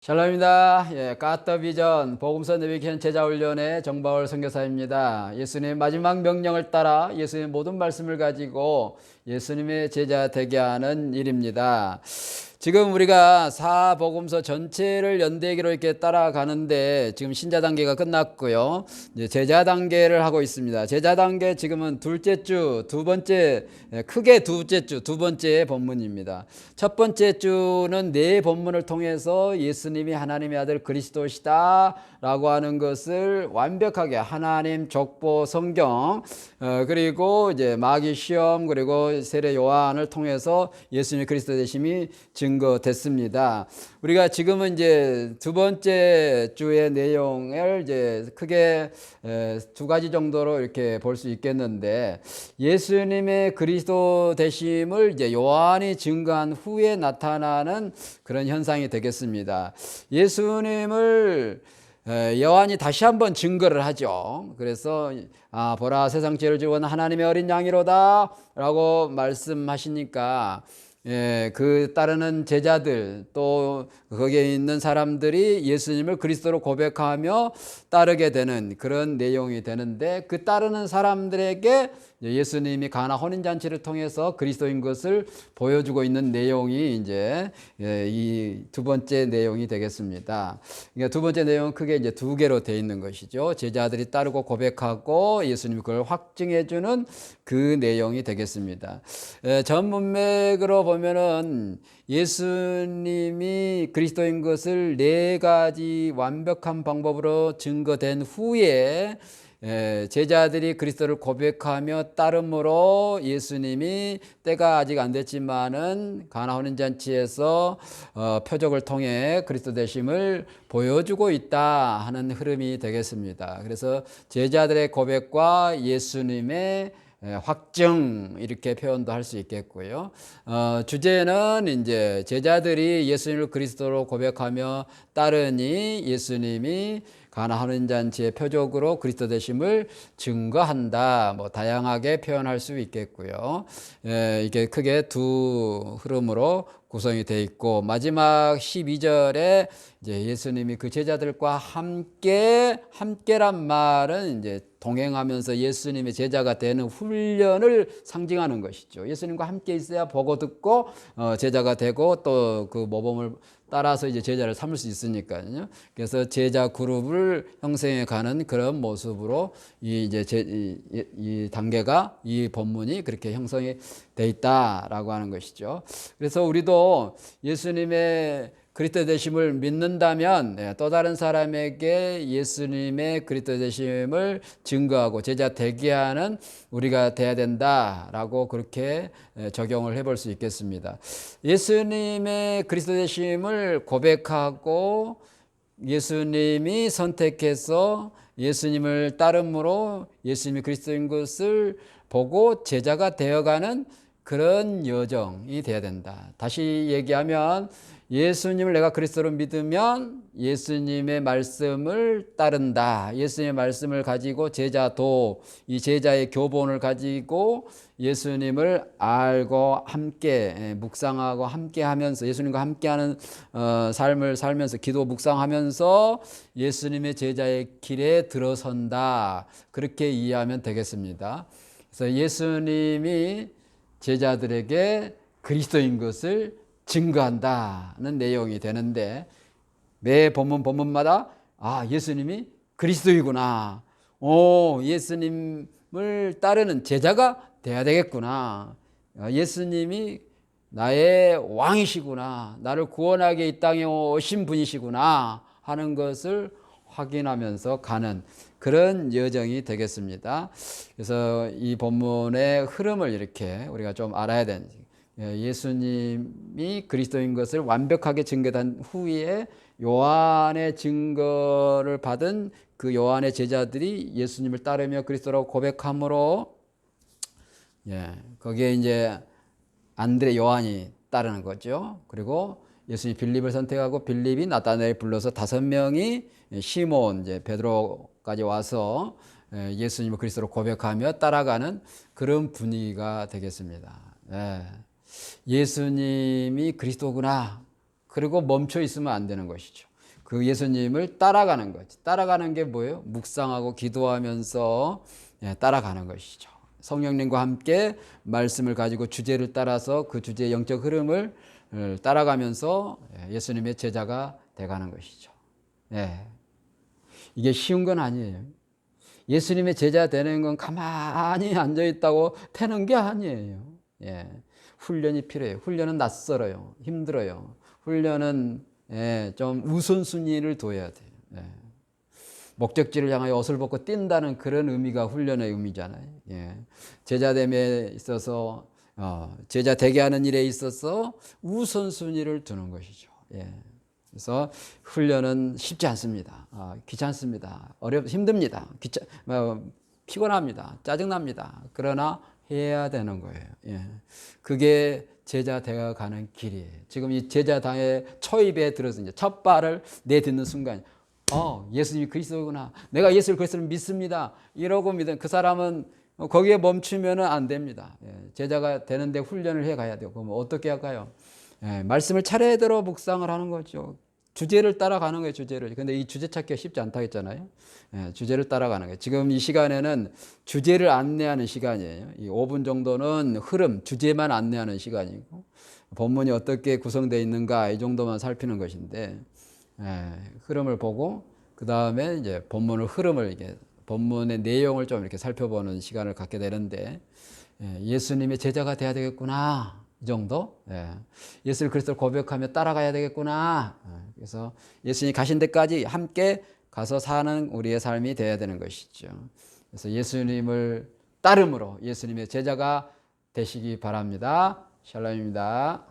샬롬입니다. 까떠 비전 복음서 내비게이션 제자훈련의 정바울 선교사입니다. 예수님의 마지막 명령을 따라 예수님의 모든 말씀을 가지고 예수님의 제자 되게 하는 일입니다. 지금 우리가 사복음서 전체를 연대기로 이렇게 따라가는데 지금 신자 단계가 끝났고요. 이제 제자 단계를 하고 있습니다. 제자 단계 지금은 둘째 주, 크게 둘째 주, 두 번째 본문입니다. 첫 번째 주는 네 본문을 통해서 예수님이 하나님의 아들 그리스도시다 라고 하는 것을 완벽하게 하나님 족보 성경, 그리고 이제 마귀 시험, 그리고 세례 요한을 통해서 예수님의 그리스도 되심이 증거됐습니다. 우리가 지금은 이제 두 번째 주의 내용을 이제 크게 두 가지 정도로 이렇게 볼 수 있겠는데, 예수님의 그리스도 되심을 이제 요한이 증거한 후에 나타나는 그런 현상이 되겠습니다. 예수님을 요한이 다시 한번 증거를 하죠. 그래서 보라, 세상 죄를 지고 하나님의 어린 양이로다 라고 말씀하시니까 그 따르는 제자들, 또 거기에 있는 사람들이 예수님을 그리스도로 고백하며 따르게 되는 그런 내용이 되는데, 그 따르는 사람들에게 예수님이 가나 혼인잔치를 통해서 그리스도인 것을 보여주고 있는 내용이 이제 이 두 번째 내용이 되겠습니다. 그러니까 두 번째 내용은 크게 이제 두 개로 되어 있는 것이죠. 제자들이 따르고 고백하고 예수님이 그걸 확증해주는 그 내용이 되겠습니다. 전 문맥으로 보면은 예수님이 그리스도인 것을 네 가지 완벽한 방법으로 증거된 후에 제자들이 그리스도를 고백하며 따름으로 예수님이 때가 아직 안 됐지만은 가나 혼인잔치에서 표적을 통해 그리스도 되심을 보여주고 있다 하는 흐름이 되겠습니다. 그래서 제자들의 고백과 예수님의 확증, 이렇게 표현도 할 수 있겠고요. 주제는 이제 제자들이 예수님을 그리스도로 고백하며 따르니 예수님이 가나 혼인잔치의 표적으로 그리스도 되심을 증거한다. 다양하게 표현할 수 있겠고요. 이게 크게 두 흐름으로 구성이 되어 있고, 마지막 12절에 이제 예수님이 그 제자들과 함께란 말은 이제 동행하면서 예수님의 제자가 되는 훈련을 상징하는 것이죠. 예수님과 함께 있어야 보고 듣고 제자가 되고, 또 그 모범을 따라서 이제 제자를 삼을 수 있으니까요. 그래서 제자 그룹을 형성해 가는 그런 모습으로 이 단계가, 이 본문이 그렇게 형성이 돼 있다라고 하는 것이죠. 그래서 우리도 예수님의 그리스도 되심을 믿는다면 또 다른 사람에게 예수님의 그리스도 되심을 증거하고 제자 되게 하는 우리가 돼야 된다라고 그렇게 적용을 해볼 수 있겠습니다. 예수님의 그리스도 되심을 고백하고 예수님이 선택해서 예수님을 따름으로 예수님이 그리스도인 것을 보고 제자가 되어가는 그런 여정이 돼야 된다. 다시 얘기하면 예수님을 내가 그리스도로 믿으면 예수님의 말씀을 따른다. 예수님의 말씀을 가지고 이 제자의 교본을 가지고 예수님을 알고 함께 묵상하고 함께 하면서 예수님과 함께하는 삶을 살면서 기도 묵상하면서 예수님의 제자의 길에 들어선다. 그렇게 이해하면 되겠습니다. 그래서 예수님이 제자들에게 그리스도인 것을 증거한다는 내용이 되는데, 매 본문마다 예수님이 그리스도이구나, 예수님을 따르는 제자가 돼야 되겠구나, 예수님이 나의 왕이시구나, 나를 구원하게 이 땅에 오신 분이시구나 하는 것을 확인하면서 가는 그런 여정이 되겠습니다. 그래서 이 본문의 흐름을 이렇게 우리가 좀 알아야 되는, 예수님이 그리스도인 것을 완벽하게 증거한 후에 요한의 증거를 받은 그 요한의 제자들이 예수님을 따르며 그리스도라고 고백함으로 거기에 이제 요한이 따르는 거죠. 그리고 예수님이 빌립을 선택하고 빌립이 나타나엘 불러서 5명이 시몬, 이제 베드로까지 와서 예수님을 그리스도로 고백하며 따라가는 그런 분위기가 되겠습니다. 예수님이 그리스도구나. 그리고 멈춰 있으면 안 되는 것이죠. 그 예수님을 따라가는 거지. 따라가는 게 뭐예요? 묵상하고 기도하면서 따라가는 것이죠. 성령님과 함께 말씀을 가지고 주제를 따라서 그 주제의 영적 흐름을 따라가면서 예수님의 제자가 돼가는 것이죠. 이게 쉬운 건 아니에요. 예수님의 제자 되는 건 가만히 앉아 있다고 되는 게 아니에요. 훈련이 필요해요. 훈련은 낯설어요. 힘들어요. 훈련은 좀 우선순위를 둬야 돼요. 목적지를 향하여 옷을 벗고 뛴다는 그런 의미가 훈련의 의미잖아요. 제자됨에 있어서 제자 되게 하는 일에 있어서 우선순위를 두는 것이죠. 그래서 훈련은 쉽지 않습니다. 귀찮습니다. 힘듭니다. 피곤합니다. 짜증납니다. 그러나 해야 되는 거예요. 그게 제자 되어 가는 길이에요. 지금 이 제자당의 초입에 들어서 이제 첫 발을 내딛는 순간, 예수님이 그리스도구나. 내가 예수를 그리스도를 믿습니다. 이러고 믿은 그 사람은 거기에 멈추면 안 됩니다. 제자가 되는데 훈련을 해 가야 돼요. 그럼 어떻게 할까요? 말씀을 차례대로 묵상을 하는 거죠. 주제를 따라가는 거예요, 주제를. 근데 이 주제 찾기가 쉽지 않다고 했잖아요. 주제를 따라가는 거예요. 지금 이 시간에는 주제를 안내하는 시간이에요. 이 5분 정도는 흐름, 주제만 안내하는 시간이고, 본문이 어떻게 구성되어 있는가, 이 정도만 살피는 것인데, 흐름을 보고, 그 다음에 이제 본문의 흐름을, 이게 본문의 내용을 좀 이렇게 살펴보는 시간을 갖게 되는데, 예수님의 제자가 돼야 되겠구나. 이 정도? 예수를 그리스도를 고백하며 따라가야 되겠구나. 그래서 예수님이 가신 데까지 함께 가서 사는 우리의 삶이 되어야 되는 것이죠. 그래서 예수님을 따름으로 예수님의 제자가 되시기 바랍니다. 샬롬입니다.